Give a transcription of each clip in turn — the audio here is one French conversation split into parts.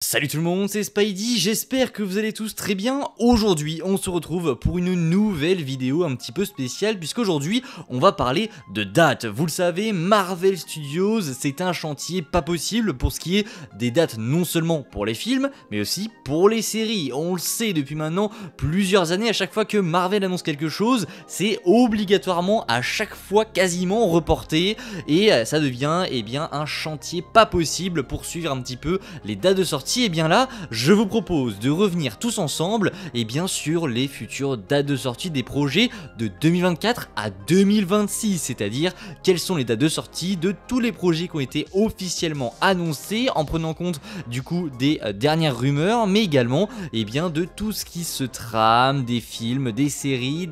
Salut tout le monde, c'est Spidey, j'espère que vous allez tous très bien. Aujourd'hui, on se retrouve pour une nouvelle vidéo un petit peu spéciale puisqu'aujourd'hui, on va parler de dates. Vous le savez, Marvel Studios, c'est un chantier pas possible pour ce qui est des dates non seulement pour les films, mais aussi pour les séries. On le sait depuis maintenant plusieurs années, à chaque fois que Marvel annonce quelque chose, c'est obligatoirement à chaque fois quasiment reporté et ça devient un chantier pas possible pour suivre un petit peu les dates de sortie. Et bien là, je vous propose de revenir tous ensemble sur les futures dates de sortie des projets de 2024 à 2026, c'est-à-dire quelles sont les dates de sortie de tous les projets qui ont été officiellement annoncés en prenant compte du coup des dernières rumeurs, mais également de tout ce qui se trame, des films, des séries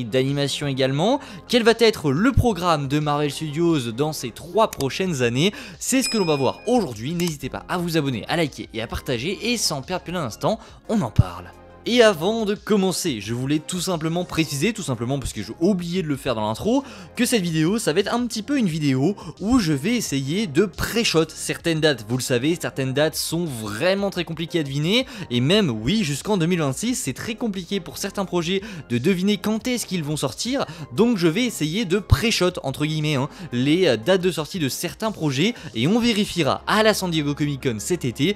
d'animation également. Quel va être le programme de Marvel Studios dans ces 3 prochaines années? C'est ce que l'on va voir aujourd'hui. N'hésitez pas à vous abonner, à liker et à partager, et sans perdre plus d'un instant, on en parle. Et avant de commencer, je voulais tout simplement préciser, parce que j'ai oublié de le faire dans l'intro, que cette vidéo, ça va être un petit peu une vidéo où je vais essayer de pré-shot certaines dates. Vous le savez, certaines dates sont vraiment très compliquées à deviner, et même, oui, jusqu'en 2026, c'est très compliqué pour certains projets de deviner quand est-ce qu'ils vont sortir, donc je vais essayer de pré-shot, entre guillemets, les dates de sortie de certains projets, et on vérifiera à la San Diego Comic Con cet été,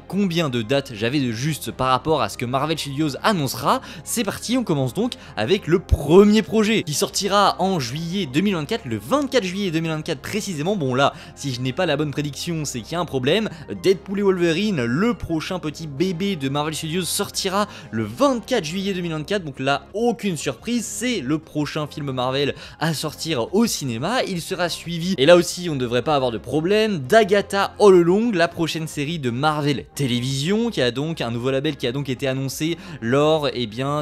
combien de dates j'avais de juste par rapport à ce que Marvel Studios annoncera. C'est parti, on commence donc avec le premier projet qui sortira en juillet 2024, le 24 juillet 2024 précisément. Bon là, si je n'ai pas la bonne prédiction, c'est qu'il y a un problème. Deadpool et Wolverine, le prochain petit bébé de Marvel Studios, sortira le 24 juillet 2024, donc là, aucune surprise, c'est le prochain film Marvel à sortir au cinéma. Il sera suivi, et là aussi on ne devrait pas avoir de problème, d'Agatha All Along, la prochaine série de Marvel Télévision, qui a donc un nouveau label qui a donc été annoncé lors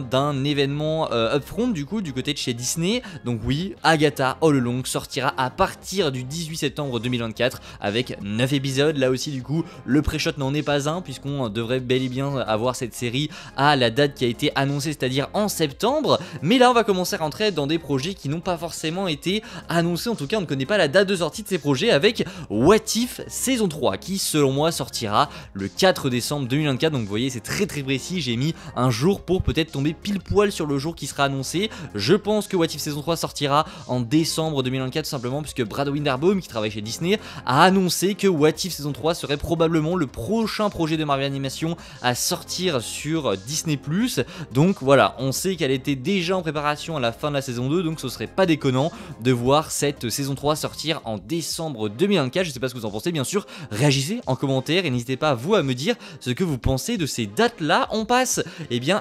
d'un événement upfront du côté de chez Disney. Donc oui, Agatha All Along sortira à partir du 18 septembre 2024 avec 9 épisodes. Là aussi du coup, le pré-shot n'en est pas un, puisqu'on devrait bel et bien avoir cette série à la date qui a été annoncée, c'est-à-dire en septembre. Mais là on va commencer à rentrer dans des projets qui n'ont pas forcément été annoncés, en tout cas on ne connaît pas la date de sortie de ces projets, avec What If saison 3 qui selon moi sortira le 4 décembre 2024. Donc vous voyez, c'est très précis, j'ai mis un jour pour peut-être tomber pile poil sur le jour qui sera annoncé. Je pense que What If saison 3 sortira en décembre 2024, tout simplement puisque Brad Winderbaum, qui travaille chez Disney, a annoncé que What If saison 3 serait probablement le prochain projet de Marvel Animation à sortir sur Disney+. Donc voilà, on sait qu'elle était déjà en préparation à la fin de la saison 2, donc ce serait pas déconnant de voir cette saison 3 sortir en décembre 2024. Je sais pas ce que vous en pensez, bien sûr, réagissez en commentaire et n'hésitez pas vous à me dire ce que vous pensez de ces dates là. On passe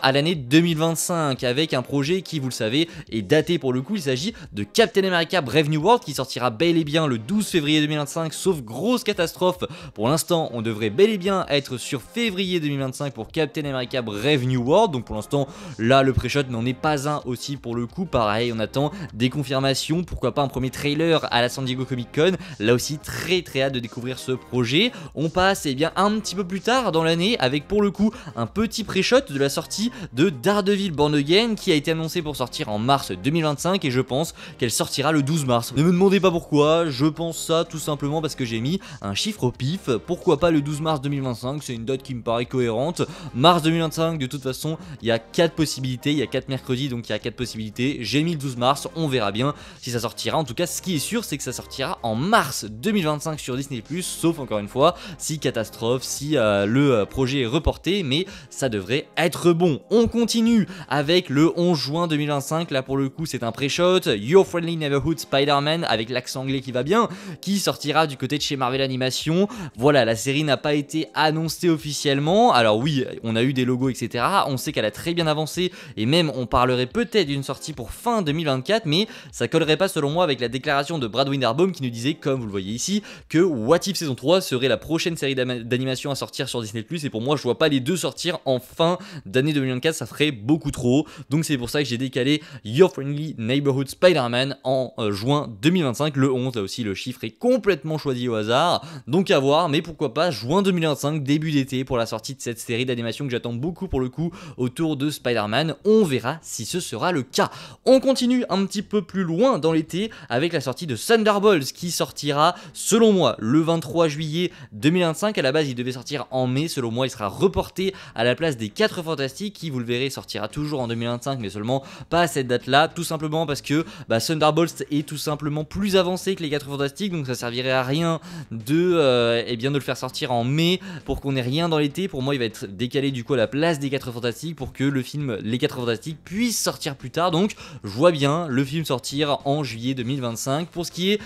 à l'année 2025 avec un projet qui, vous le savez, est daté pour le coup. Il s'agit de Captain America Brave New World qui sortira bel et bien le 12 février 2025, sauf grosse catastrophe. Pour l'instant, on devrait bel et bien être sur février 2025 pour Captain America Brave New World. Donc pour l'instant, là, le pré-shot n'en est pas un aussi pour le coup. Pareil, on attend des confirmations, pourquoi pas un premier trailer à la San Diego Comic Con. Là aussi, très hâte de découvrir ce projet. On passe un petit peu plus tard dans l'année avec pour le coup un petit pré-shot de la sortie de Daredevil Born Again qui a été annoncée pour sortir en mars 2025, et je pense qu'elle sortira le 12 mars. Ne me demandez pas pourquoi, je pense ça tout simplement parce que j'ai mis un chiffre au pif. Pourquoi pas le 12 mars 2025, c'est une date qui me paraît cohérente. Mars 2025, de toute façon, il y a 4 possibilités, il y a 4 mercredis, donc il y a 4 possibilités. J'ai mis le 12 mars, on verra bien si ça sortira. En tout cas, ce qui est sûr, c'est que ça sortira en mars 2025 sur Disney+, sauf encore une fois, si catastrophe, si le projet est reporté, mais ça devrait être bon. On continue avec le 11 juin 2025, là pour le coup c'est un pré-shot, Your Friendly Neighborhood Spider-Man avec l'accent anglais qui va bien, qui sortira du côté de chez Marvel Animation. Voilà, la série n'a pas été annoncée officiellement, alors oui, on a eu des logos etc, on sait qu'elle a très bien avancé, et même on parlerait peut-être d'une sortie pour fin 2024, mais ça collerait pas selon moi avec la déclaration de Brad Winderbaum qui nous disait, comme vous le voyez ici, que What If saison 3 serait la prochaine série d'animation à sortir sur Disney+, et pour moi je vois pas les deux sortir en fin d'année 2024, ça ferait beaucoup trop. Donc c'est pour ça que j'ai décalé Your Friendly Neighborhood Spider-Man en juin 2025. Le 11, là aussi le chiffre est complètement choisi au hasard. Donc à voir, mais pourquoi pas juin 2025, début d'été pour la sortie de cette série d'animation que j'attends beaucoup pour le coup autour de Spider-Man. On verra si ce sera le cas. On continue un petit peu plus loin dans l'été avec la sortie de Thunderbolts qui sortira selon moi le 23 juillet 2025. À la base il devait sortir en mai, selon moi il sera reporté à la place des 4 Fantastiques qui, vous le verrez, sortira toujours en 2025 mais seulement pas à cette date là, tout simplement parce que Thunderbolts est tout simplement plus avancé que les 4 Fantastiques, donc ça servirait à rien de, de le faire sortir en mai pour qu'on ait rien dans l'été. Pour moi il va être décalé du coup à la place des 4 Fantastiques pour que le film Les 4 Fantastiques puisse sortir plus tard. Donc je vois bien le film sortir en juillet 2025. Pour ce qui est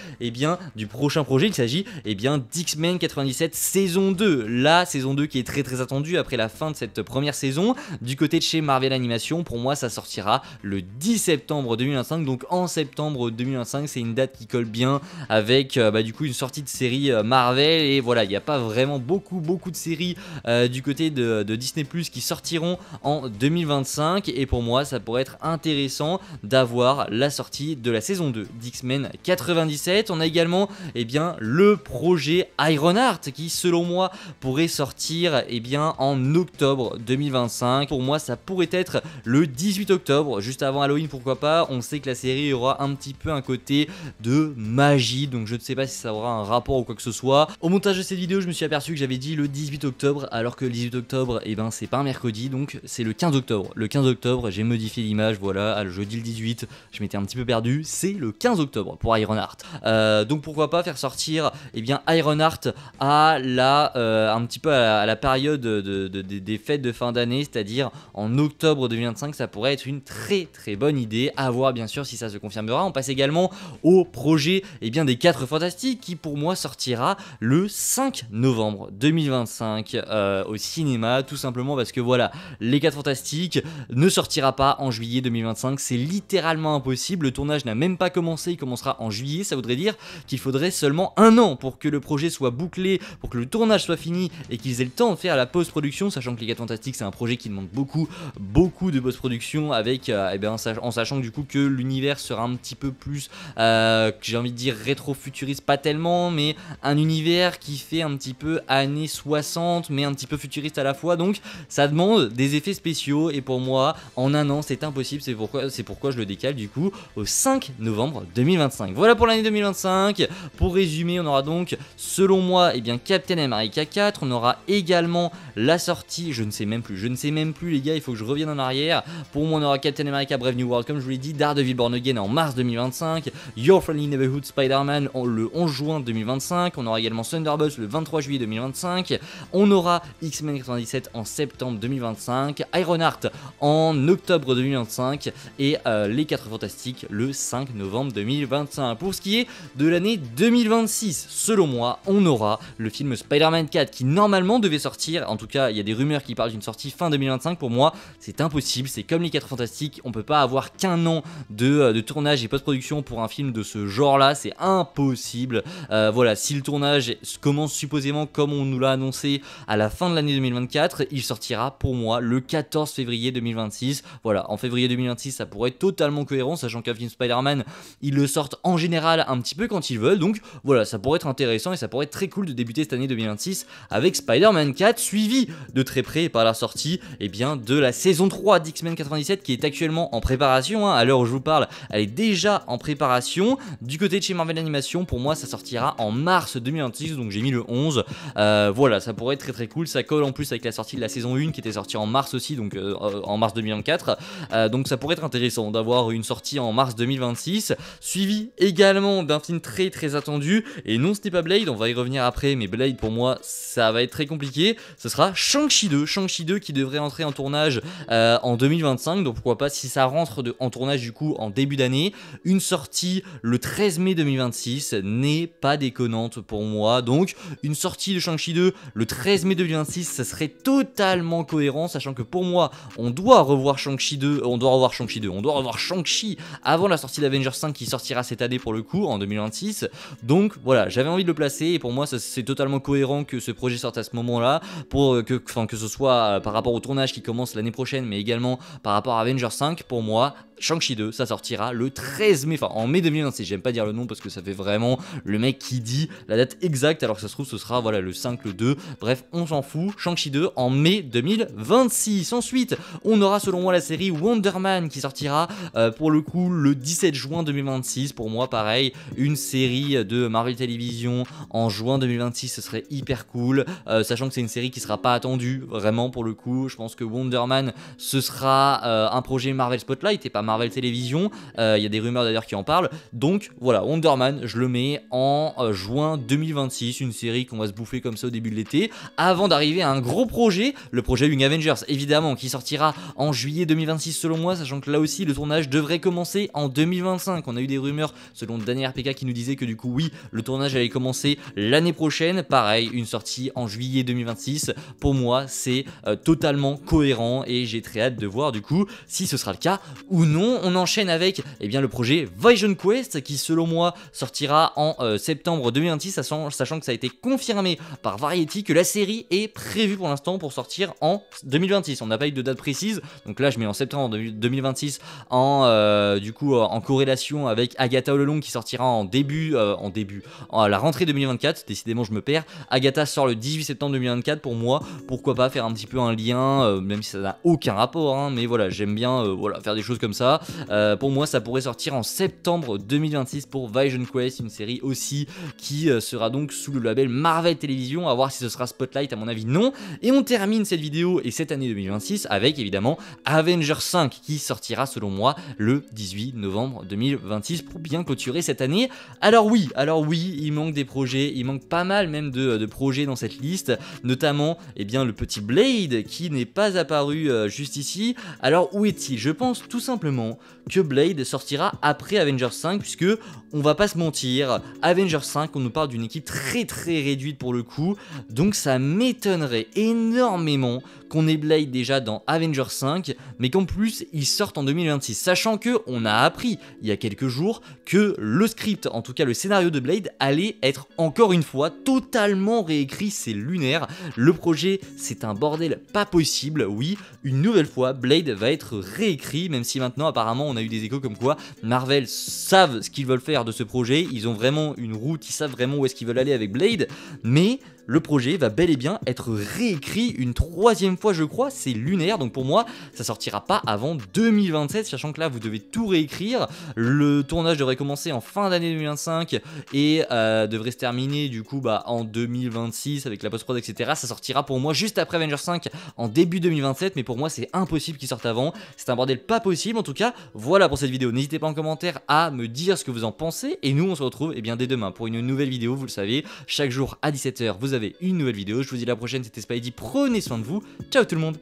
du prochain projet, il s'agit d'X-Men 97 saison 2. La saison 2 qui est très attendue après la fin de cette première saison. Du côté de chez Marvel Animation, pour moi ça sortira le 10 septembre 2025. Donc en septembre 2025, c'est une date qui colle bien avec du coup une sortie de série Marvel. Et voilà, il n'y a pas vraiment beaucoup de séries du côté de Disney Plus qui sortiront en 2025. Et pour moi ça pourrait être intéressant d'avoir la sortie de la saison 2 d'X-Men 97. On a également le projet Ironheart qui selon moi pourrait sortir en octobre 2025. Pour moi ça pourrait être le 18 octobre, juste avant Halloween, pourquoi pas. On sait que la série aura un petit peu un côté de magie, donc je ne sais pas si ça aura un rapport ou quoi que ce soit. Au montage de cette vidéo je me suis aperçu que j'avais dit le 18 octobre alors que le 18 octobre c'est pas un mercredi, donc c'est le 15 octobre. Le 15 octobre j'ai modifié l'image, voilà, je dis le 18, je m'étais un petit peu perdu, c'est le 15 octobre pour Ironheart. Donc pourquoi pas faire sortir Ironheart à un petit peu à la période des fêtes de fin d'année, c'est-à-dire en octobre 2025. Ça pourrait être une très bonne idée, à voir bien sûr si ça se confirmera. On passe également au projet des 4 Fantastiques qui pour moi sortira le 5 novembre 2025 au cinéma, tout simplement parce que voilà, les 4 Fantastiques ne sortira pas en juillet 2025, c'est littéralement impossible. Le tournage n'a même pas commencé, il commencera en juillet. Ça voudrait dire qu'il faudrait seulement un an pour que le projet soit bouclé, pour que le tournage soit fini et qu'ils aient le temps de faire la post-production, sachant que les 4 Fantastiques c'est un projet qui demande beaucoup de post-production, avec en sachant que du coup que l'univers sera un petit peu plus j'ai envie de dire rétro-futuriste, pas tellement, mais un univers qui fait un petit peu années 60 mais un petit peu futuriste à la fois, donc ça demande des effets spéciaux et pour moi en un an c'est impossible. C'est pourquoi je le décale du coup au 5 novembre 2025. Voilà pour l'année 2025. Pour résumer, on aura donc selon moi Captain America 4, on aura également la sortie, je ne sais même plus les gars, il faut que je revienne en arrière. Pour moi on aura Captain America Brave New World comme je vous l'ai dit, Daredevil Born Again en mars 2025, Your Friendly Neighborhood Spider-Man le 11 juin 2025, on aura également Thunderbolts le 23 juillet 2025, on aura X-Men 97 en septembre 2025, Ironheart en octobre 2025 et les 4 Fantastiques le 5 novembre 2025. Pour ce qui est de l'année 2026, selon moi, on aura le film Spider-Man 4 qui normalement devait sortir, en tout cas il y a des rumeurs qui parlent d'une sortie fin 2025. Pour moi c'est impossible, c'est comme les 4 Fantastiques, on peut pas avoir qu'un an de tournage et post-production pour un film de ce genre là, c'est impossible. Voilà, si le tournage commence supposément comme on nous l'a annoncé à la fin de l'année 2024, il sortira pour moi le 14 février 2026. Voilà, en février 2026 ça pourrait être totalement cohérent, sachant qu'un film Spider-Man ils le sortent en général un petit peu quand ils veulent, donc voilà, ça pourrait être intéressant et ça pourrait être très cool de débuter cette année 2026 avec Spider-Man 4, suivi de très près par la sortie de la saison 3 d'X-Men 97 qui est actuellement en préparation, à l'heure où je vous parle elle est déjà en préparation. Du côté de chez Marvel Animation, pour moi ça sortira en mars 2026, donc j'ai mis le 11. Voilà, ça pourrait être très cool, ça colle en plus avec la sortie de la saison 1 qui était sortie en mars aussi, donc en mars 2024, donc ça pourrait être intéressant d'avoir une sortie en mars 2026, suivi également d'un film très attendu, et non ce n'est pas Blade, on va y revenir après, mais Blade pour moi ça va être très compliqué, ce sera Shang-Chi 2 qui devrait entrer en tournage en 2025, donc pourquoi pas si ça rentre en tournage du coup en début d'année, une sortie le 13 mai 2026 n'est pas déconnante pour moi. Donc une sortie de Shang-Chi 2 le 13 mai 2026, ça serait totalement cohérent, sachant que pour moi on doit revoir Shang-Chi avant la sortie d'Avengers 5 qui sortira cette année pour le coup en 2026. Donc voilà, j'avais envie de le placer et pour moi c'est totalement cohérent que ce projet sorte à ce moment là, pour que ce soit par rapport tournage qui commence l'année prochaine, mais également par rapport à Avengers 5, pour moi, Shang-Chi 2, ça sortira le 13 mai, enfin en mai 2026, j'aime pas dire le nom parce que ça fait vraiment le mec qui dit la date exacte, alors que ça se trouve ce sera voilà le 5, le 2, bref on s'en fout, Shang-Chi 2 en mai 2026. Ensuite on aura selon moi la série Wonder Man qui sortira pour le coup le 17 juin 2026, pour moi pareil, une série de Marvel Television en juin 2026, ce serait hyper cool, sachant que c'est une série qui sera pas attendue vraiment pour le coup, je pense que Wonder Man ce sera un projet Marvel Spotlight et pas Marvel Television, il y a des rumeurs d'ailleurs qui en parlent, donc voilà, Wonder Man je le mets en juin 2026, une série qu'on va se bouffer comme ça au début de l'été, avant d'arriver à un gros projet, le projet Young Avengers évidemment, qui sortira en juillet 2026 selon moi, sachant que là aussi le tournage devrait commencer en 2025, on a eu des rumeurs selon Daniel RPK qui nous disait que du coup oui, le tournage allait commencer l'année prochaine, pareil, une sortie en juillet 2026, pour moi c'est totalement cohérent et j'ai très hâte de voir du coup si ce sera le cas ou non. On enchaîne avec le projet Vision Quest qui selon moi sortira en septembre 2026, sachant que ça a été confirmé par Variety que la série est prévue pour l'instant pour sortir en 2026. On n'a pas eu de date précise, donc là je mets en septembre 2026 en corrélation avec Agatha All Along qui sortira à la rentrée 2024. Décidément je me perds. Agatha sort le 18 septembre 2024, pour moi pourquoi pas faire un petit peu un lien, même si ça n'a aucun rapport, hein, mais voilà, j'aime bien faire des choses comme ça. Pour moi ça pourrait sortir en septembre 2026 pour Vision Quest, une série aussi qui sera donc sous le label Marvel Television, à voir si ce sera Spotlight, à mon avis non. Et on termine cette vidéo et cette année 2026 avec évidemment Avengers 5 qui sortira selon moi le 18 novembre 2026 pour bien clôturer cette année. Alors oui, il manque des projets, il manque pas mal même de projets dans cette liste, notamment le petit Blade qui n'est pas apparu juste ici. Alors où est-il? Je pense tout simplement que Blade sortira après Avengers 5, puisque on va pas se mentir, Avengers 5 on nous parle d'une équipe très réduite pour le coup, donc ça m'étonnerait énormément qu'on ait Blade déjà dans Avengers 5, mais qu'en plus il sorte en 2026, sachant que on a appris il y a quelques jours que le script, en tout cas le scénario de Blade, allait être encore une fois totalement réécrit, c'est lunaire, le projet c'est un bordel pas possible, oui, une nouvelle fois Blade va être réécrit, même si maintenant apparemment on a eu des échos comme quoi Marvel savent ce qu'ils veulent faire de ce projet, ils ont vraiment une route, ils savent vraiment où est-ce qu'ils veulent aller avec Blade, mais le projet va bel et bien être réécrit une troisième fois je crois, c'est lunaire, donc pour moi ça sortira pas avant 2027, sachant que là vous devez tout réécrire, le tournage devrait commencer en fin d'année 2025 et devrait se terminer du coup en 2026 avec la post-prod etc, ça sortira pour moi juste après Avengers 5 en début 2027, mais pour moi c'est impossible qu'il sorte avant, c'est un bordel pas possible. En tout cas voilà pour cette vidéo, n'hésitez pas en commentaire à me dire ce que vous en pensez et nous on se retrouve dès demain pour une nouvelle vidéo, vous le savez, chaque jour à 17 h vous avez une nouvelle vidéo, je vous dis à la prochaine, c'était Spidey, prenez soin de vous, ciao tout le monde.